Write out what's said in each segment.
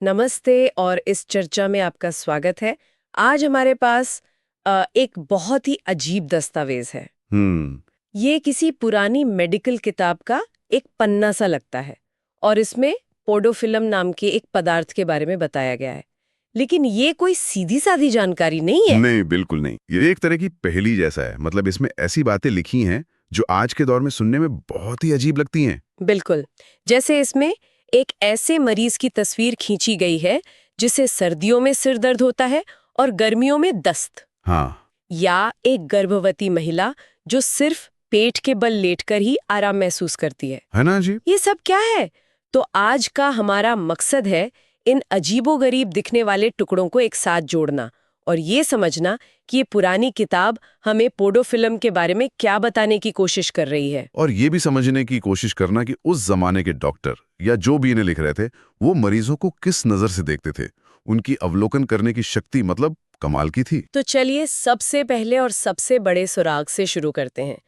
नमस्ते और इस चर्चा में आपका स्वागत है। आज हमारे पास एक बहुत ही अजीब दस्तावेज है। हम्म। ये किसी पुरानी मेडिकल किताब का एक पन्ना सा लगता है और इसमें पोडोफिलम नाम के एक पदार्थ के बारे में बताया गया है। लेकिन ये कोई सीधी सादी जानकारी नहीं है। नहीं, बिल्कुल नहीं। ये एक तरह की पहेली जैसा है। मतलब इसमें ऐसी बातें लिखी हैं जो आज के दौर में सुनने में बहुत ही अजीब लगती हैं। बिल्कुल। जैसे इसमें एक ऐसे मरीज की तस्वीर खींची गई है जिसे सर्दियों में सिर दर्द होता है और गर्मियों में दस्त, हाँ। या एक गर्भवती महिला जो सिर्फ पेट के बल लेटकर ही आराम महसूस करती है है ना जी। ये सब क्या है? तो आज का हमारा मकसद है इन अजीबोगरीब दिखने वाले टुकड़ों को एक साथ जोड़ना और ये समझना कि ये पुरानी किताब हमें पोडोफिलम के बारे में क्या बताने की कोशिश कर रही है। और ये भी समझने की कोशिश करना कि उस जमाने के डॉक्टर या जो भी इन्हें लिख रहे थे वो मरीजों को किस नजर से देखते थे। उनकी अवलोकन करने की शक्ति मतलब कमाल की थी। तो चलिए सबसे पहले और सबसे बड़े सुराग से शुरू करते हैं।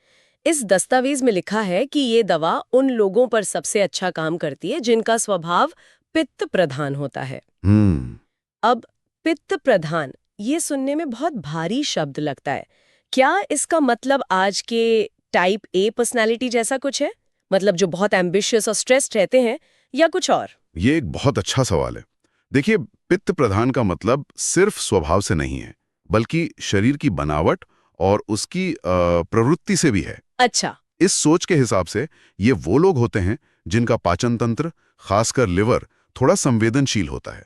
इस दस्तावेज में लिखा है कि ये दवा उन लोगों पर सबसे अच्छा काम करती है जिनका स्वभाव पित्त प्रधान होता है। हम्म। अब पित्त प्रधान, ये सुनने में बहुत भारी शब्द लगता है। क्या इसका मतलब आज के टाइप ए पर्सनालिटी जैसा कुछ है? मतलब जो बहुत एम्बिशियस और स्ट्रेस्ड रहते हैं, या कुछ और? ये एक बहुत अच्छा सवाल है। देखिए, पित्त प्रधान का मतलब सिर्फ स्वभाव से नहीं है, बल्कि शरीर की बनावट और उसकी प्रवृत्ति से भी है। अच्छा। इस सोच के हिसाब से ये वो लोग होते हैं जिनका पाचन तंत्र, खासकर लिवर, थोड़ा संवेदनशील होता है।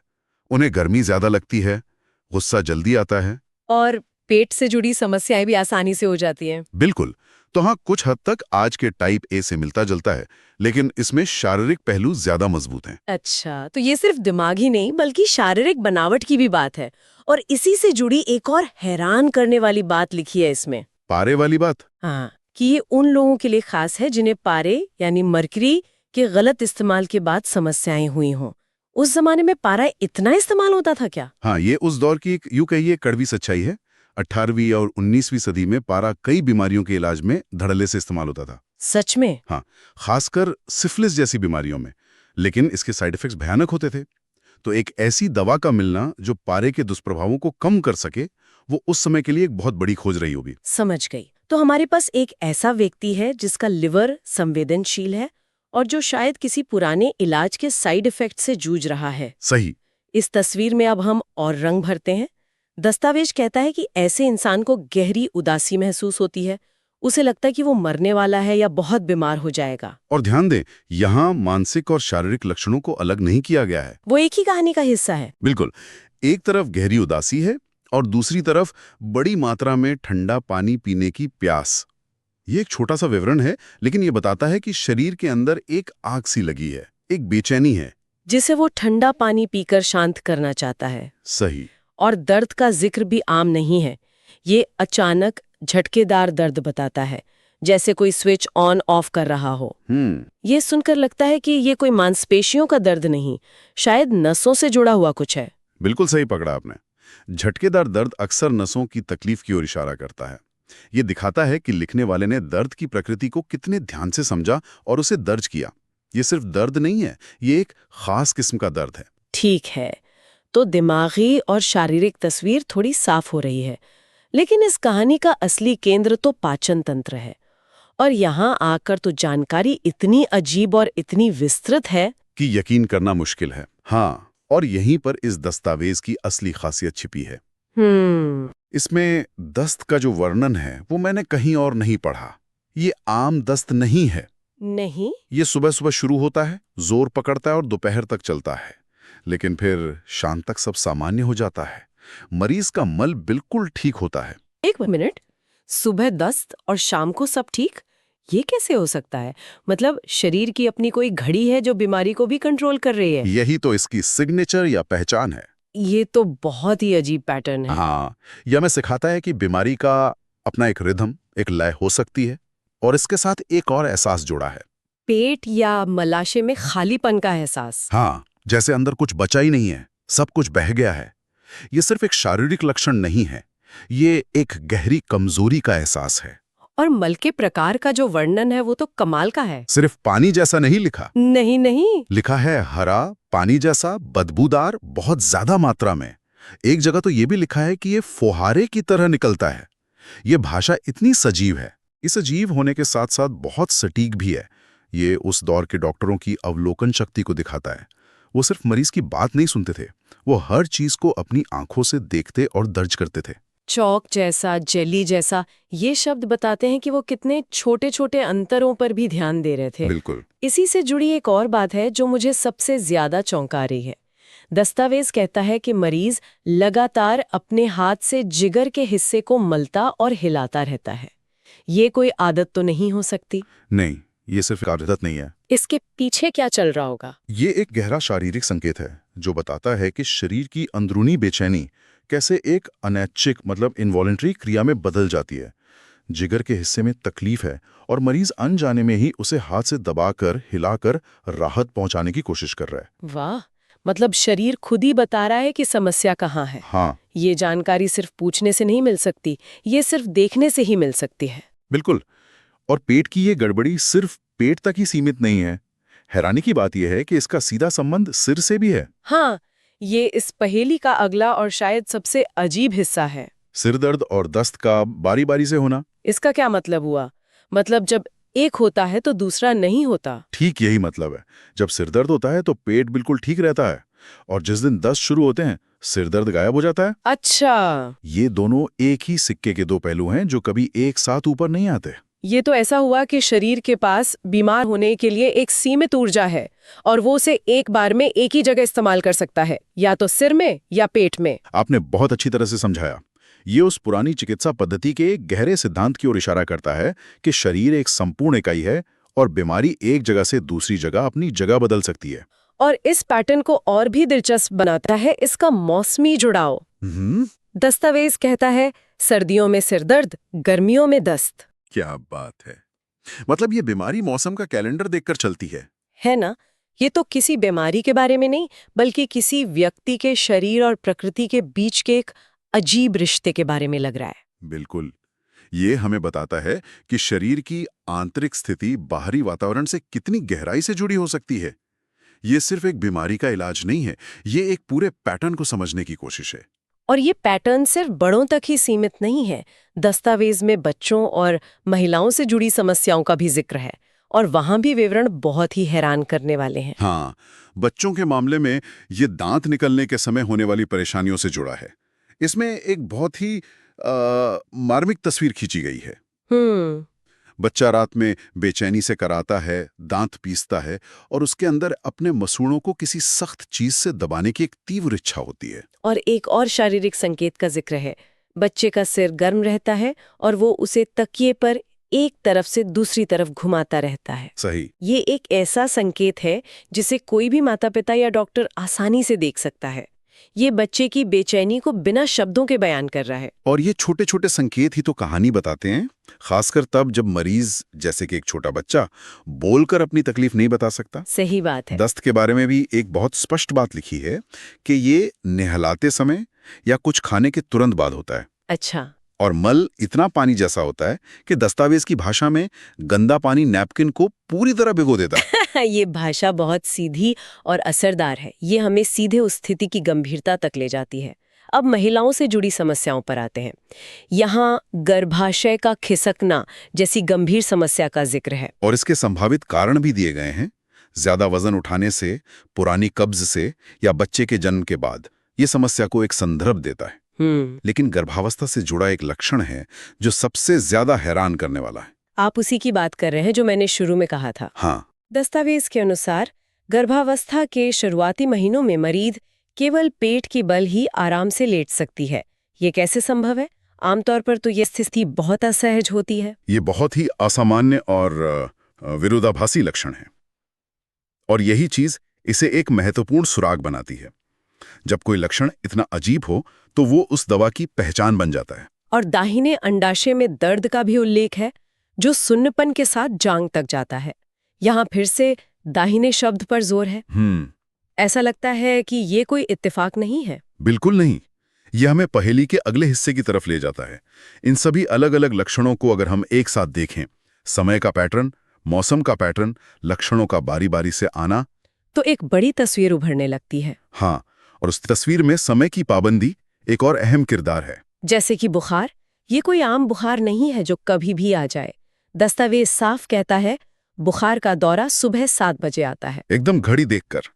उन्हें गर्मी ज्यादा लगती है, गुस्सा जल्दी आता है। और पेट से जुड़ी समस्याएं भी आसानी से हो जाती हैं। बिल्कुल। तो हाँ, कुछ हद तक आज के टाइप ए से मिलता जुलता है, लेकिन इसमें शारीरिक पहलू ज्यादा मजबूत हैं। अच्छा, तो ये सिर्फ दिमाग ही नहीं बल्कि शारीरिक बनावट की भी बात है। और इसी से जुड़ी एक और हैरान करने वाली बात लिखी है इसमें। पारे वाली बात। हाँ, कि ये उन लोगों के लिए खास है जिन्हें पारे यानी मरकरी के गलत इस्तेमाल के बाद समस्याएं हुई हों। उस जमाने में पारा इतना इस्तेमाल होता था क्या? हाँ, ये उस दौर की एक यूं कहिए कड़वी सच्चाई है। 18वीं और 19वीं सदी में पारा कई बीमारियों के इलाज में धड़ल्ले से इस्तेमाल होता था। सच में? हाँ, खासकर सिफिलिस जैसी बीमारियों में। लेकिन इसके साइड इफेक्ट्स भयानक होते थे। तो एक ऐसी दवा का मिलना जो पारे के दुष्प्रभावों को कम कर सके, वो उस समय के लिए एक बहुत बड़ी खोज रही होगी। समझ गई। तो हमारे पास एक ऐसा व्यक्ति है जिसका लिवर संवेदनशील है और जो शायद किसी पुराने इलाज के साइड इफेक्ट से जूझ रहा है। सही। इस तस्वीर में अब हम और रंग भरते हैं। दस्तावेज कहता है कि ऐसे इंसान को गहरी उदासी महसूस होती है। उसे लगता है कि वो मरने वाला है या बहुत बीमार हो जाएगा। और ध्यान दें, यहाँ मानसिक और शारीरिक लक्षणों को अलग नहीं किया गया है। वो एक ही कहानी का हिस्सा है। बिल्कुल। एक तरफ गहरी उदासी है और दूसरी तरफ बड़ी मात्रा में ठंडा पानी पीने की प्यास। ये एक छोटा सा विवरण है, लेकिन ये बताता है कि शरीर के अंदर एक आग सी लगी है, एक बेचैनी है। जिसे वो ठंडा पानी पीकर शांत करना चाहता है। सही। और दर्द का जिक्र भी आम नहीं है। ये अचानक झटकेदार दर्द बताता है, जैसे कोई स्विच ऑन ऑफ कर रहा हो। ये सुनकर लगता है कि ये कोई मांसपेशियों का दर्द नहीं, शायद नसों से जुड़ा हुआ कुछ है। बिल्कुल सही पकड़ा आपने। झटकेदार दर्द अक्सर नसों की तकलीफ की ओर इशारा करता है। ये दिखाता है कि लिखने वाले ने दर्द की प्रकृति को कितने ध्यान से समझा और उसे दर्ज किया। ये सिर्फ दर्द नहीं है, ये एक खास किस्म का दर्द है। ठीक है, तो दिमागी और शारीरिक तस्वीर थोड़ी साफ हो रही है। लेकिन इस कहानी का असली केंद्र तो पाचन तंत्र है। और यहाँ आकर तो जानकारी इतनी अजीब और इतनी विस्तृत है कि यकीन करना मुश्किल है। हाँ, और यहीं पर इस दस्तावेज की असली खासियत छिपी है। इसमें दस्त का जो वर्णन है वो मैंने कहीं और नहीं पढ़ा। ये आम दस्त नहीं है। नहीं? ये सुबह सुबह शुरू होता है, जोर पकड़ता है और दोपहर तक चलता है। लेकिन फिर शाम तक सब सामान्य हो जाता है। मरीज का मल बिल्कुल ठीक होता है। एक मिनट, सुबह दस्त और शाम को सब ठीक? ये कैसे हो सकता है? मतलब शरीर की अपनी कोई घड़ी है जो बीमारी को भी कंट्रोल कर रही है? यही तो इसकी सिग्नेचर या पहचान है। ये तो बहुत ही अजीब पैटर्न है। हाँ, यह हमें सिखाता है कि बीमारी का अपना एक रिदम, एक लय हो सकती है, और इसके साथ एक और एहसास जुड़ा है। पेट या मलाशे में खालीपन का एहसास। हाँ, जैसे अंदर कुछ बचा ही नहीं है, सब कुछ बह गया है। ये सिर्फ एक शारीरिक लक्षण नहीं है, ये एक गहरी कमजोरी का एहसास है। और मल के प्रकार का जो वर्णन है वो तो कमाल का है। सिर्फ पानी जैसा नहीं लिखा, नहीं नहीं, लिखा है हरा, पानी जैसा, बदबूदार, बहुत ज्यादा मात्रा में। एक जगह तो ये भी लिखा है कि ये फुहारे की तरह निकलता है। ये भाषा इतनी सजीव है। इस अजीब होने के साथ साथ बहुत सटीक भी है। ये उस दौर के डॉक्टरों की अवलोकन शक्ति को दिखाता है। वो सिर्फ मरीज की बात नहीं सुनते थे, वो हर चीज को अपनी आंखों से देखते और दर्ज करते थे। चौक जैसा, जेली जैसा, ये शब्द बताते हैं कि वो कितने छोटे छोटे अंतरों पर भी ध्यान दे रहे थे। बिल्कुल। इसी से जुड़ी एक और बात है जो मुझे सबसे ज्यादा चौंका रही है। दस्तावेज कहता है कि मरीज लगातार अपने हाथ से जिगर के हिस्से को मलता और हिलाता रहता है। ये कोई आदत तो नहीं हो सकती? नहीं, ये सिर्फ एक आदत नहीं है। इसके पीछे क्या चल रहा होगा? ये एक गहरा शारीरिक संकेत है जो बताता है कि शरीर की अंदरूनी बेचैनी कैसे एक अनैच्छिक मतलब इनवॉलेंट्री क्रिया में बदल जाती है। जिगर के हिस्से में तकलीफ है और मरीज अनजाने में ही उसे हाथ से दबाकर, हिलाकर राहत पहुंचाने की कोशिश कर रहा है। वाह, मतलब शरीर खुद ही बता रहा है कि समस्या कहाँ है। हाँ, ये जानकारी सिर्फ पूछने से नहीं मिल सकती, ये सिर्फ देखने से ही मिल सकती है। बिल्कुल। और पेट की ये गड़बड़ी सिर्फ पेट तक ही सीमित नहीं है। हैरानी की बात यह है कि इसका सीधा संबंध सिर से भी है। हाँ, ये इस पहेली का अगला और शायद सबसे अजीब हिस्सा है। सिर दर्द और दस्त का बारी बारी से होना। इसका क्या मतलब हुआ? मतलब जब एक होता है तो दूसरा नहीं होता? ठीक यही मतलब है। जब सिर दर्द होता है तो पेट बिल्कुल ठीक रहता है और जिस दिन दस्त शुरू होते हैं सिर दर्द गायब हो जाता है। अच्छा, ये दोनों एक ही सिक्के के दो पहलू हैं जो कभी एक साथ ऊपर नहीं आते। ये तो ऐसा हुआ कि शरीर के पास बीमार होने के लिए एक सीमित ऊर्जा है और वो उसे एक बार में एक ही जगह इस्तेमाल कर सकता है, या तो सिर में या पेट में। आपने बहुत अच्छी तरह से समझाया। ये उस पुरानी चिकित्सा पद्धति के एक गहरे सिद्धांत की ओर इशारा करता है कि शरीर एक संपूर्ण इकाई है और बीमारी एक जगह से दूसरी जगह अपनी जगह बदल सकती है। और इस पैटर्न को और भी दिलचस्प बनाता है इसका मौसमी जुड़ाव। दस्तावेज कहता है सर्दियों में सिर दर्द, गर्मियों में दस्त। क्या बात है! मतलब ये बीमारी मौसम का कैलेंडर देखकर चलती है ना? ये तो किसी बीमारी के बारे में नहीं, बल्कि किसी व्यक्ति के शरीर और प्रकृति के बीच के एक अजीब रिश्ते के बारे में लग रहा है। बिल्कुल। ये हमें बताता है कि शरीर की आंतरिक स्थिति बाहरी वातावरण से कितनी गहराई से जुड़ी हो सकती है। ये सिर्फ एक बीमारी का इलाज नहीं है, ये एक पूरे पैटर्न को समझने की कोशिश है। और ये पैटर्न सिर्फ बड़ों तक ही सीमित नहीं है। दस्तावेज में बच्चों और महिलाओं से जुड़ी समस्याओं का भी जिक्र है और वहां भी विवरण बहुत ही हैरान करने वाले हैं। हाँ, बच्चों के मामले में ये दांत निकलने के समय होने वाली परेशानियों से जुड़ा है। इसमें एक बहुत ही मार्मिक तस्वीर खींची गई है। बच्चा रात में बेचैनी से कराता है, दांत पीसता है और उसके अंदर अपने मसूड़ों को किसी सख्त चीज से दबाने की एक तीव्र इच्छा होती है। और एक और शारीरिक संकेत का जिक्र है। बच्चे का सिर गर्म रहता है और वो उसे तकिए पर एक तरफ से दूसरी तरफ घुमाता रहता है। सही। ये एक ऐसा संकेत है जिसे कोई भी माता पिता या डॉक्टर आसानी से देख सकता है। ये बच्चे की बेचैनी को बिना शब्दों के बयान कर रहा है। और ये छोटे छोटे संकेत ही तो कहानी बताते हैं, खासकर तब जब मरीज जैसे कि एक छोटा बच्चा बोलकर अपनी तकलीफ नहीं बता सकता। सही बात है। दस्त के बारे में भी एक बहुत स्पष्ट बात लिखी है कि ये नहलाते समय या कुछ खाने के तुरंत बाद होता है। अच्छा। और मल इतना पानी जैसा होता है कि दस्तावेज की भाषा में गंदा पानी नैपकिन को पूरी तरह भिगो देता है। ये भाषा बहुत सीधी और असरदार है। ये हमें सीधे उस स्थिति की गंभीरता तक ले जाती है। अब महिलाओं से जुड़ी समस्याओं पर आते हैं। यहाँ गर्भाशय का खिसकना जैसी गंभीर समस्या का जिक्र है और इसके संभावित कारण भी दिए गए हैं। ज्यादा वजन उठाने से, पुरानी कब्ज से या बच्चे के जन्म के बाद। ये समस्या को एक संदर्भ देता है। लेकिन गर्भावस्था से जुड़ा एक लक्षण है जो सबसे ज्यादा हैरान करने वाला है। आप उसी की बात कर रहे हैं जो मैंने शुरू में कहा था। हाँ। दस्तावेज के अनुसार गर्भावस्था के शुरुआती महीनों में मरीज केवल पेट की बल ही आराम से लेट सकती है। ये कैसे संभव है? आमतौर पर तो ये स्थिति बहुत असहज होती है। ये बहुत ही असामान्य और विरोधाभासी लक्षण है और यही चीज इसे एक महत्वपूर्ण सुराग बनाती है। जब कोई लक्षण इतना अजीब हो तो वो उस दवा की पहचान बन जाता है। और दाहिने अंडाशय में दर्द का भी उल्लेख है जो सुन्नपन के साथ जांग तक जाता है। यहाँ फिर से दाहिने शब्द पर जोर है। ऐसा लगता है कि ये कोई इत्तेफाक नहीं है। बिल्कुल नहीं। यह हमें पहेली के अगले हिस्से की तरफ ले जाता है। इन सभी अलग अलग लक्षणों को अगर हम एक साथ देखें, समय का पैटर्न, मौसम का पैटर्न, लक्षणों का बारी बारी से आना, तो एक बड़ी तस्वीर उभरने लगती है। हाँ, और उस तस्वीर में समय की पाबंदी एक और अहम किरदार है। जैसे कि बुखार, ये कोई आम बुखार नहीं है जो कभी भी आ जाए। दस्तावेज साफ कहता है बुखार का दौरा सुबह 7 बजे आता है। एकदम घड़ी देखकर।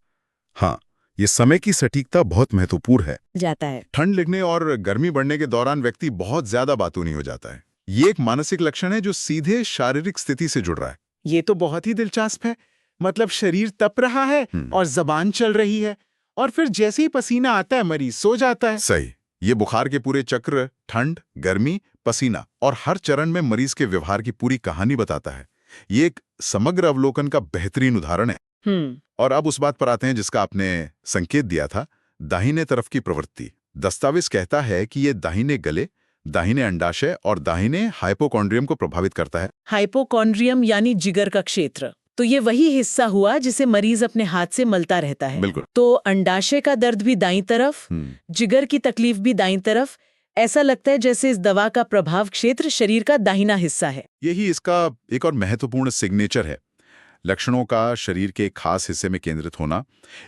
हाँ, ये समय की सटीकता बहुत महत्वपूर्ण है। जाता है। ठंड लगने और गर्मी बढ़ने के दौरान व्यक्ति बहुत ज्यादा बातूनी हो जाता है। ये एक मानसिक लक्षण है जो सीधे शारीरिक स्थिति से जुड़ रहा है। ये तो बहुत ही दिलचस्प है। मतलब शरीर तप रहा है और जबान चल रही है, और फिर जैसे ही पसीना आता है मरीज सो जाता है। सही। ये बुखार के पूरे चक्र, ठंड, गर्मी, पसीना और हर चरण में मरीज के व्यवहार की पूरी कहानी बताता है। ये एक समग्र अवलोकन का बेहतरीन उदाहरण है। और अब उस बात पर आते हैं जिसका आपने संकेत दिया था, दाहिने तरफ की प्रवृत्ति। दस्तावेज कहता है कि ये दाहिने गले, दाहिने अंडाशय और दाहिने हाइपोकॉन्ड्रियम को प्रभावित करता है। हाइपोकॉन्ड्रियम यानी जिगर का क्षेत्र। तो ये वही हिस्सा हुआ जिसे मरीज अपने हाथ से मलता रहता है। बिल्कुल। तो अंडाशय का दर्द भी दाईं तरफ, जिगर की तकलीफ भी दाईं तरफ। ऐसा लगता है जैसे इस दवा का प्रभाव क्षेत्र शरीर का दाहिना हिस्सा है। यही इसका एक और महत्वपूर्ण सिग्नेचर है। लक्षणों का शरीर के एक खास हिस्से में केंद्रित होना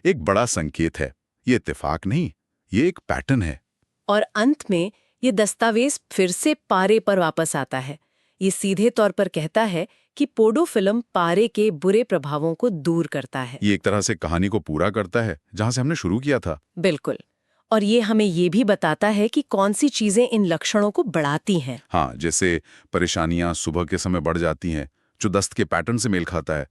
एक बड़ा संकेत है। ये इत्तेफाक नहीं, ये एक पैटर्न है। और अंत में ये दस्तावेज फिर से पारे पर वापस आता है। ये सीधे तौर पर कहता है कि पोडोफिल्म पारे के बुरे प्रभावों को दूर करता है। ये एक तरह से कहानी को पूरा करता है जहां से हमने शुरू किया था। बिल्कुल। और ये हमें ये भी बताता है कि कौन सी चीजें इन लक्षणों को बढ़ाती हैं। हाँ, जैसे परेशानियां सुबह के समय बढ़ जाती हैं, जो दस्त के पैटर्न से मेल खाता है।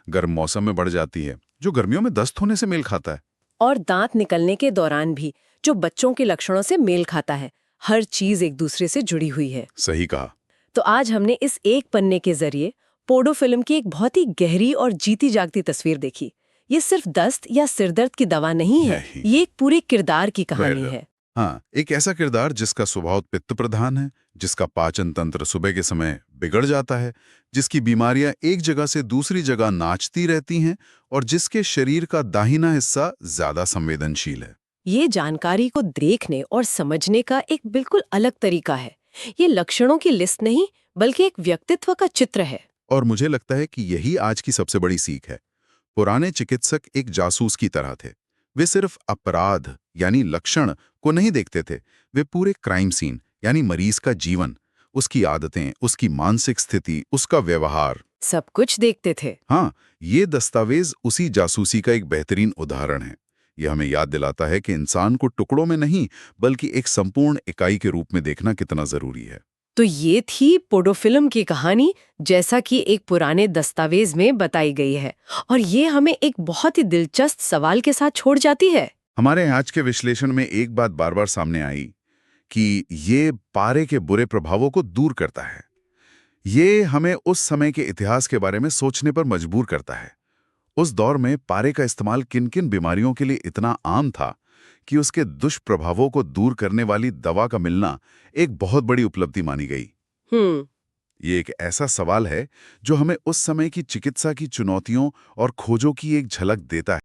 गर्म मौसम में बढ़ जाती है, जो गर्मियों में दस्त होने से मेल खाता है। और दांत निकलने के दौरान भी, जो बच्चों के लक्षणों से मेल खाता है। हर चीज एक दूसरे से जुड़ी हुई है। सही कहा। तो आज हमने इस एक पन्ने के जरिए पोडोफिल्म की एक बहुत ही गहरी और जीती जागती तस्वीर देखी। ये सिर्फ दस्त या सिरदर्द की दवा नहीं है, ये एक पूरे किरदार की कहानी है। हाँ, एक ऐसा किरदार जिसका स्वभाव पित्त प्रधान है, जिसका पाचन तंत्र सुबह के समय बिगड़ जाता है, जिसकी बीमारियां एक जगह से दूसरी जगह नाचती रहती हैं और जिसके शरीर का दाहिना हिस्सा ज्यादा संवेदनशील है। ये जानकारी को देखने और समझने का एक बिल्कुल अलग तरीका है। ये लक्षणों की लिस्ट नहीं, बल्कि एक व्यक्तित्व का चित्र है। और मुझे लगता है कि यही आज की सबसे बड़ी सीख है। पुराने चिकित्सक एक जासूस की तरह थे। वे सिर्फ अपराध यानी लक्षण को नहीं देखते थे, वे पूरे क्राइम सीन यानी मरीज का जीवन, उसकी आदतें, उसकी मानसिक स्थिति, उसका व्यवहार, सब कुछ देखते थे। हाँ, ये दस्तावेज उसी जासूसी का एक बेहतरीन उदाहरण है। यह हमें याद दिलाता है कि इंसान को टुकड़ों में नहीं, बल्कि एक संपूर्ण इकाई के रूप में देखना कितना जरूरी है। तो ये थी पोडोफिल्म की कहानी, जैसा कि एक पुराने दस्तावेज में बताई गई है। और ये हमें एक बहुत ही दिलचस्प सवाल के साथ छोड़ जाती है। हमारे आज के विश्लेषण में एक बात बार बार सामने आई कि ये पारे के बुरे प्रभावों को दूर करता है। ये हमें उस समय के इतिहास के बारे में सोचने पर मजबूर करता है। उस दौर में पारे का इस्तेमाल किन किन बीमारियों के लिए इतना आम था कि उसके दुष्प्रभावों को दूर करने वाली दवा का मिलना एक बहुत बड़ी उपलब्धि मानी गई। ये एक ऐसा सवाल है जो हमें उस समय की चिकित्सा की चुनौतियों और खोजों की एक झलक देता है।